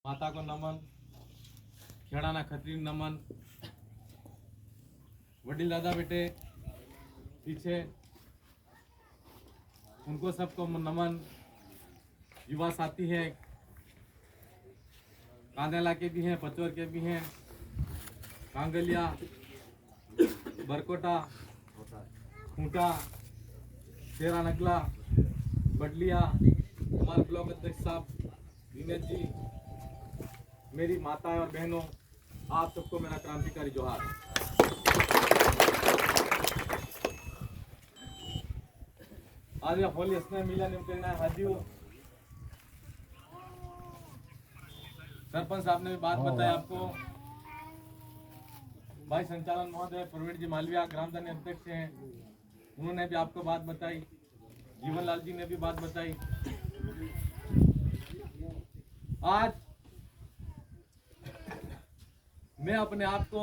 माता को नमन, खेड़ाना खत्री नमन, वडील दादा बेटे पीछे उनको सबको नमन। युवा साथी हैं, कांदेला के भी हैं, पचौर के भी हैं, कांगलिया, बरकोटा, खूंटा, शेरा नगला, बडलिया, हमारे ब्लॉक अध्यक्ष साहब दिनेश जी, मेरी माताएं और बहनों, आप सबको मेरा क्रांतिकारी जोहार। आज होली स्नेह मिलन निमकरना हाजिर। सरपंच साहब ने भी बात बताई आपको। भाई संचालन महोदय प्रवीण जी मालविया ग्राम धन्य अध्यक्ष हैं, उन्होंने भी आपको बात बताई। जीवनलाल जी ने भी बात बताई। आज मैं अपने आप को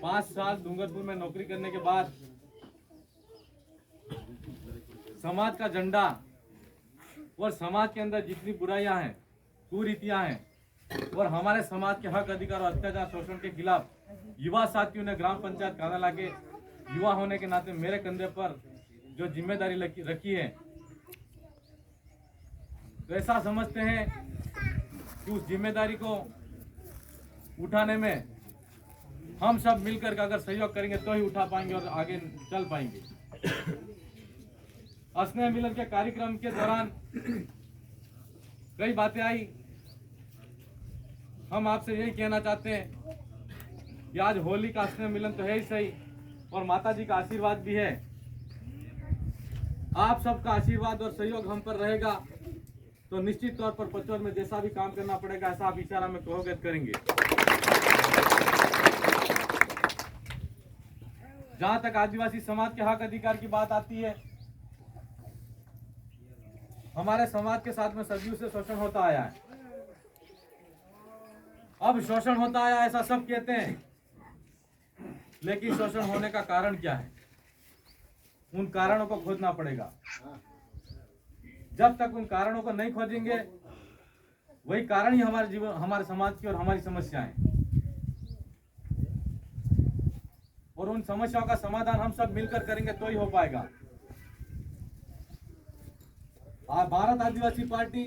5 साल डूंगरपुर में नौकरी करने के बाद समाज का झंडा और समाज के अंदर जितनी बुराइयां हैं, कुरीतियां हैं और हमारे समाज के हक अधिकार और अत्याचार शोषण के खिलाफ युवा साथियों ने ग्राम पंचायत कांदेला के युवा होने के नाते मेरे कंधे पर जो जिम्मेदारी रखी है, तो ऐसा समझते हैं कि उस जिम्मेदारी को उठाने में हम सब मिलकर अगर सहयोग करेंगे तो ही उठा पाएंगे और आगे चल पाएंगे। स्नेह मिलन के कार्यक्रम के दौरान कई बातें आई। हम आपसे यही कहना चाहते हैं कि आज होली का स्नेह मिलन तो है ही सही और माता जी का आशीर्वाद भी है। आप सबका आशीर्वाद और सहयोग हम पर रहेगा तो निश्चित तौर पर पचौर में जैसा भी काम करना पड़ेगा ऐसा आप इशारा में कहोगे करेंगे। जहां तक आदिवासी समाज के हक अधिकार की बात आती है, हमारे समाज के साथ में सदियों से शोषण होता आया है। अब शोषण होता आया ऐसा सब कहते हैं, लेकिन शोषण होने का कारण क्या है, उन कारणों को खोजना पड़ेगा। जब तक उन कारणों को नहीं खोजेंगे, वही कारण ही हमारे जीवन, हमारे समाज की और हमारी समस्याएं, और उन समस्याओं का समाधान हम सब मिलकर करेंगे तो ही हो पाएगा। भारत आदिवासी पार्टी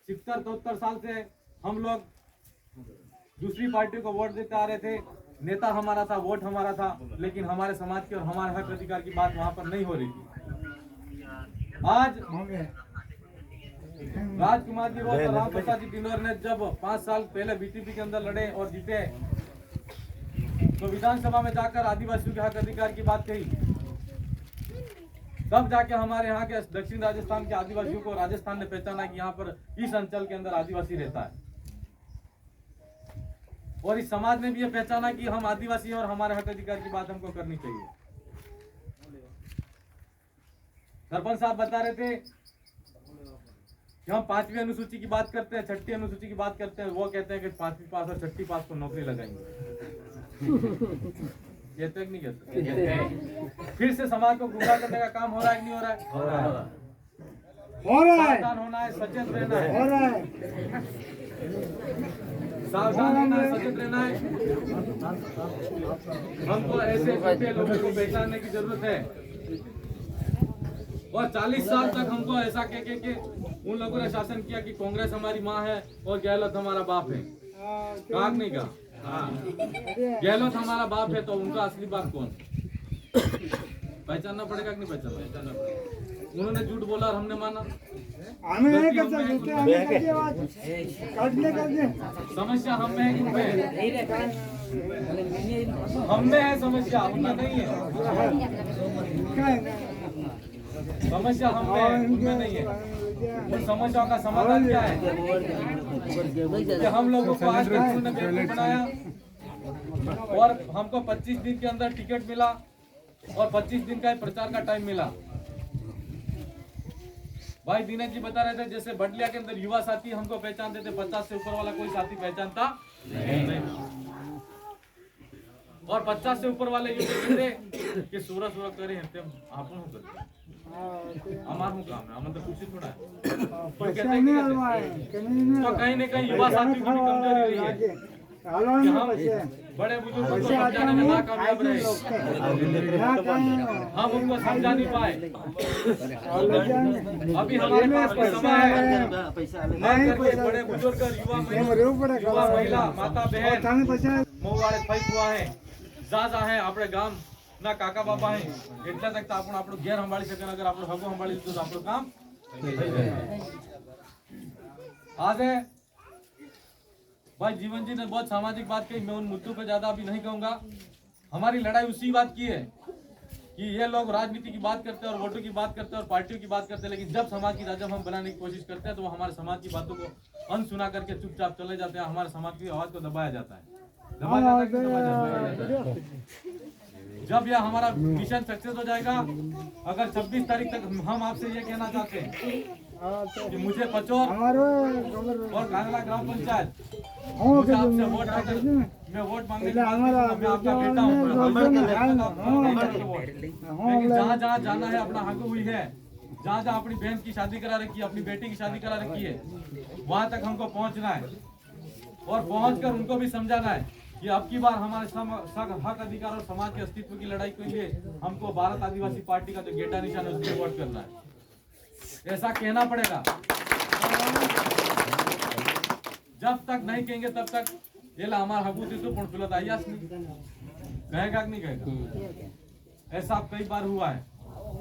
70-73 साल से हम लोग दूसरी पार्टी को वोट देते आ रहे थे। नेता हमारा था, वोट हमारा था, लेकिन हमारे समाज की और हमारे हक अधिकार की बात वहां पर नहीं हो रही थी। आज राजकुमार जी और राम प्रसाद जी दिनोर ने जब 5 साल पहले बीटीपी के अंदर लड़े और जीते, तो विधानसभा में जाकर आदिवासियों के हक अधिकार की बात कही। तब जाके हमारे यहाँ के दक्षिण राजस्थान के आदिवासियों को राजस्थान ने पहचाना कि यहाँ पर इस अंचल के अंदर आदिवासी रहता है, और इस समाज ने भी ये पहचाना कि हम आदिवासी हैं और हमारे हक अधिकार की बात हमको करनी चाहिए। सरपंच साहब बता रहे थे कि हम 5वीं अनुसूची की बात करते हैं, 6ठी अनुसूची की बात करते हैं, वो कहते हैं कि 5वीं पास और 6ठी पास को नौकरी लगाएंगे। कहते नहीं कहते? फिर से समाज को गुमराह करने का काम हो रहा है कि नहीं हो रहा है? सावधान होना है, सचेत रहना है, सावधान रहना है, सचेत रहना है। हमको ऐसे झूठे लोगों को पहचानने की जरूरत है, और 40 साल तक हमको ऐसा कह के उन लोगों ने शासन किया कि कांग्रेस हमारी माँ है और गहलोत हमारा बाप है। काग नहीं का, गहलोत हमारा बाप है, तो उनका असली बाप कौन? पहचानना पड़ेगा कि नहीं पहचानना पड़ेगा? उन्होंने झूठ बोला और हमने माना। समस्या हम में है कि उनमें है? हम में है समस्या, उनमें नहीं है। समस्या हम में है, उनमें नहीं है। उन समस्याओं का समाधान क्या है कि हम लोगों को आज तक उन्होंने बेवकूफ बनाया, और हमको 25 दिन के अंदर टिकट मिला और 25 दिन का प्रचार का टाइम मिला। भाई दिनेश जी बता रहे थे जैसे बडलिया के अंदर युवा साथी हमको पहचानते थे, 50 से ऊपर वाला कोई साथी पहचानता नहीं, और 50 से ऊपर वाले ये कहते थे कि सूरज करे हैं, आप हमारा काम है, हम तो कुछ थोड़ा है। पैसा नहीं हलवाए तो कहीं न कहीं युवा साथियों की भी कमजोरी रही है कि हम बड़े बुजुर्गों को समझाने में नाकामयाब रहे, हम उनको समझा नहीं पाए। अभी हमारे पास कोई समय है, बड़े बुजुर्ग, युवा महिला, माता बहन, मोवाड़े फैक हुआ है, जाजा है, આપણે ગામ ના કાકા બાપા હે, એટલા તક તો આપણું આપણું ઘેર સંભાળી શકે, અગર આપણું હગો સંભાળી લીધું તો આપણું કામ થઈ જાય। आज है भाई जीवन जी ने बहुत सामाजिक बात कही, मैं उन मुद्दों पे ज्यादा अभी नहीं कहूंगा। हमारी लड़ाई उसी बात की है कि ये लोग राजनीति की बात करते हैं और वोटों की बात करते हैं और पार्टियों की बात करते हैं, लेकिन जब समाज की जब हम बनाने की कोशिश करते हैं तो वो हमारे समाज की बातों को अनसुना करके चुपचाप चले जाते हैं। हमारे समाज की आवाज को दबाया जाता है, दबाया जाता है कि दबाया जाता है। जब यह हमारा मिशन सक्सेस हो जाएगा, अगर 26 तारीख तक हम आपसे ये कहना चाहते हैं कि मुझे पचोर और कांगला ग्राम पंचायत, मुझे आपसे वोट आकर मैं वोट मांगने की बात नहीं, मैं आपका बेटा हूँ, लेकिन जहाँ जहाँ जाना है अपना हक हुई है, जहाँ जहाँ अपनी बहन की शादी करा रखी है, अपनी बेटी की शादी करा रखी है, वहाँ तक हमको पहुँचना है और पहुँचकर उनको भी समझाना है कि अब की बार हमारे हक अधिकार और समाज के अस्तित्व की लड़ाई के लिए हमको भारत आदिवासी पार्टी का जो गेटा निशान है उसके वोट करना है, ऐसा कहना पड़ेगा। जब तक नहीं कहेंगे तब तक ये ला हमारा हकू थी तो पुणसुलत आयास नहीं कहेगा कि नहीं कहेगा। ऐसा कई बार हुआ है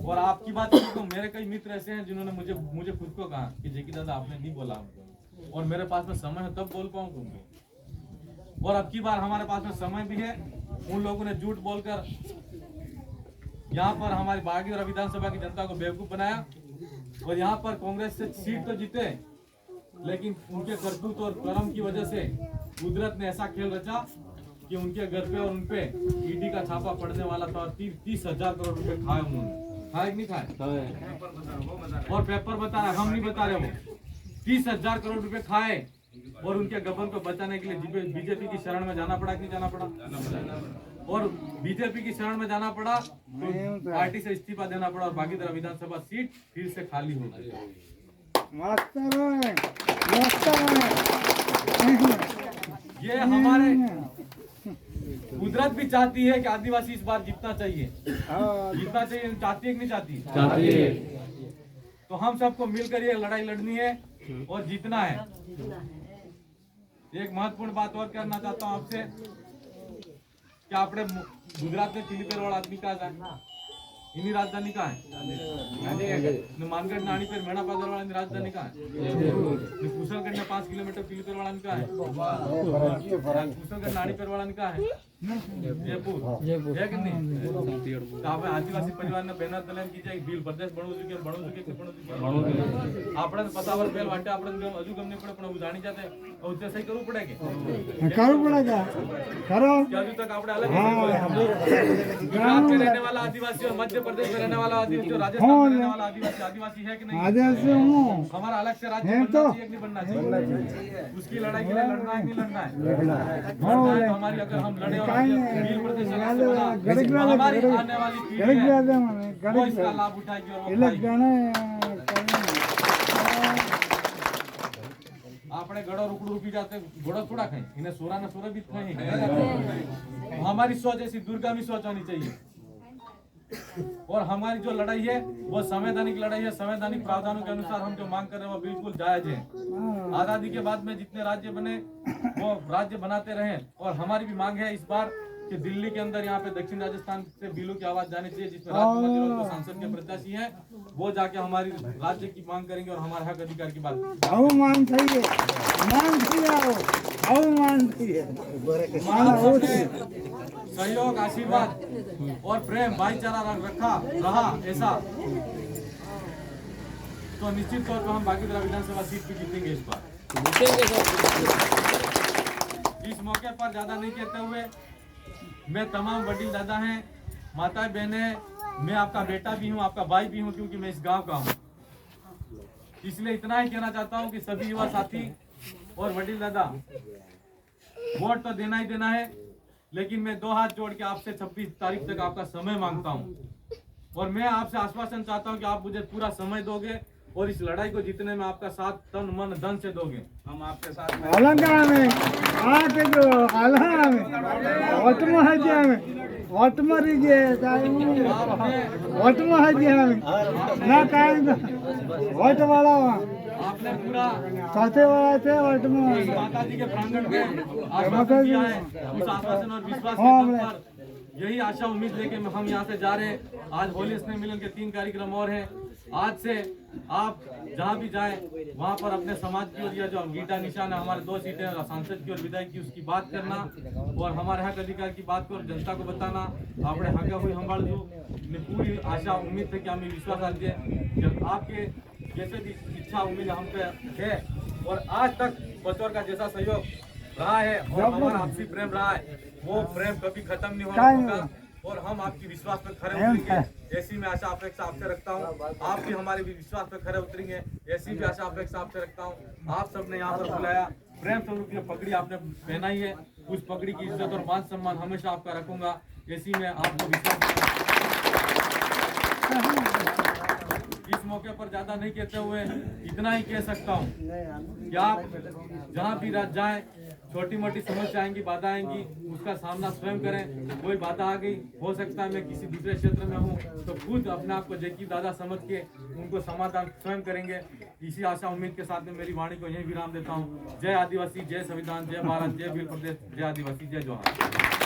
और आपकी बात तो मेरे कई मित्र ऐसे हैं जिन्होंने मुझे खुद को कहा कि जेकी दादा आपने नहीं बोला हमको, और मेरे पास में समय है तब बोल पाऊंगा। और अब की बार हमारे पास में समय भी है, उन लोगों ने झूठ बोलकर यहाँ पर हमारी बागी और विधानसभा की जनता को बेवकूफ बनाया और यहाँ पर कांग्रेस से सीट तो जीते, लेकिन उनके करतूत और कर्म की वजह से कुदरत ने ऐसा खेल रचा कि उनके घर पे और उनपे ईडी का छापा पड़ने वाला था और 30,000 करोड़ रुपए खाए उन्होंने। खाए कि नहीं खाए? और पेपर बता रहे, हम नहीं बता रहे, वो 30,000 करोड़ रुपए खाए और उनके गबन को बचाने के लिए बीजेपी की शरण में जाना पड़ा कि नहीं जाना पड़ा? और बीजेपी की शरण में जाना पड़ा तो पार्टी से इस्तीफा देना पड़ा और बागीदरा विधानसभा सीट फिर से खाली हो गई। ये हमारे कुदरत भी चाहती है कि आदिवासी इस बार जीतना चाहिए, जीतना चाहिए, चाहती है कि नहीं चाहती? चाहती है। तो हम सबको मिलकर ये लड़ाई लड़नी है और जीतना है। एक महत्वपूर्ण बात और करना चाहता हूँ आपसे कि आपने गुजरात में चिलीपेरवाड़ आदमी का है, इन्हीं राजधानी का है, मानगढ़ नानी पर मेणा पादर वाला राजधानी का है, कुशलगढ़ में 5 किलोमीटर चिलीपेरवाड़ा का है, कुशलगढ़ नानी पर वाला का है, जयपुर है कि नहीं? तो आप आदिवासी परिवार ने बैनर दलन की जाए बिल प्रदेश बनवू જોઈએ આપણે પતાવર બેલ વાટે આપણે હજુ ગમને પડે પણ જાણી જાતે ઉદ્દેશ્ય સહી કરવું પડે કે करવું पड़ेगा करो कि अभी तक આપણે अलग गुजरात में रहने वाला आदिवासी और मध्य प्रदेश में रहने वाला आदिवासी और राजस्थान में रहने वाला आदिवासी है कि नहीं? आदिवासी हूँ। हमारा अलग से राज्य बनना चाहिए कि नहीं बनना चाहिए? उसकी लड़ाई के लिए लड़ना है कि नहीं लड़ना है? लड़ना है तो हमारी अगर हम लड़े और वीर प्रदेश हमारी आने वाली पीढ़ी है वो इसका लाभ उठाएगी और वो આપણે ગળો રૂકડું રૂપી જાતે ઘોડો થોડા ખાઈ इन्हें सोरा न सोरा भी नहीं। हमारी सोच ऐसी दूरगामी सोच होनी चाहिए और हमारी जो लड़ाई है वो संवैधानिक लड़ाई है। संवैधानिक प्रावधानों के अनुसार हम जो मांग कर रहे हैं वो बिल्कुल जायज है। आजादी के बाद में जितने राज्य बने वो राज्य बनाते रहे और हमारी भी मांग है इस बार कि दिल्ली के अंदर यहाँ पे दक्षिण राजस्थान से बिलों की आवाज जानी चाहिए जिसमें राज्य सांसद के प्रत्याशी हैं वो जाके हमारी राज्य की मांग करेंगे और हमारे हक अधिकार की बात सहयोग, आशीर्वाद और प्रेम भाईचारा रखा रहा ऐसा तो निश्चित तौर पर हम बागीदरा विधानसभा सीट पे जीतेंगे इस बार। इस मौके पर ज्यादा नहीं कहते हुए मैं तमाम वडील दादा हैं, माता बहनें, मैं आपका बेटा भी हूं, आपका भाई भी हूं क्योंकि मैं इस गांव का हूं। इसलिए इतना ही कहना चाहता हूं कि सभी युवा साथी और वडील दादा वोट तो देना ही देना है, लेकिन मैं 2 हाथ जोड़ के आपसे 26 तारीख तक आपका समय मांगता हूं और मैं आपसे आश्वासन चाहता हूं कि आप मुझे पूरा समय दोगे और इस लड़ाई को जीतने में आपका साथ तन मन धन से दोगे। हम आपके साथ हैं। अलंगामे आके जो अलंगामे वटमहज्यामे वटमरिगे ताइमु वटमहज्यामे ना काई वटवाला आपने पूरा साथे वाला थे वटम माता जी के प्रांगण में आश्वासन दिया है। उस आश्वासन और विश्वास के बल पर यही आशा उम्मीद लेके हम यहाँ से जा रहे हैं। आज होली स्नेह मिलन के 3 कार्यक्रम और हैं। आज से आप जहाँ भी जाएं वहाँ पर अपने समाज की और यह जो गीता निशान है हमारे 2 सीटें और सांसद की और विधायक की उसकी बात करना और हमारे हक अधिकार की बात को और जनता को बताना अपने हक हुई हमारे जो पूरी आशा उम्मीद थे कि हमें विश्वास आती है जब आपके जैसे भी इच्छा उम्मीद हम पे है और आज तक बचौर का जैसा सहयोग रहा है और हमारा आपसी प्रेम रहा है वो प्रेम कभी खत्म नहीं होगा और हम आपकी विश्वास पर खरे उतरेंगे ऐसी मैं आशा अपेक्षा आपसे रखता हूँ। आप भी हमारे भी विश्वास पर खरे उतरेंगे ऐसी भी आशा अपेक्षा आपसे रखता हूँ। आप सबने यहाँ पर बुलाया प्रेम स्वरूप की पगड़ी आपने पहनाई है उस पगड़ी की इज्जत और मान सम्मान हमेशा आपका रखूंगा ऐसी मैं आपको विश्वास इस मौके पर ज्यादा नहीं कहते हुए इतना ही कह सकता हूँ कि आप जहाँ भी जाएं छोटी मोटी समस्या आएंगी बाधा आएंगी उसका सामना स्वयं करें। कोई बाधा आ गई हो सकता है मैं किसी दूसरे क्षेत्र में हूँ तो खुद अपने आप को जैकी दादा समझ के उनको समाधान स्वयं करेंगे। इसी आशा उम्मीद के साथ में मेरी वाणी को यही विराम देता हूँ। जय आदिवासी, जय संविधान, जय भारत, जय वीर प्रदेश, जय आदिवासी, जय जोहार।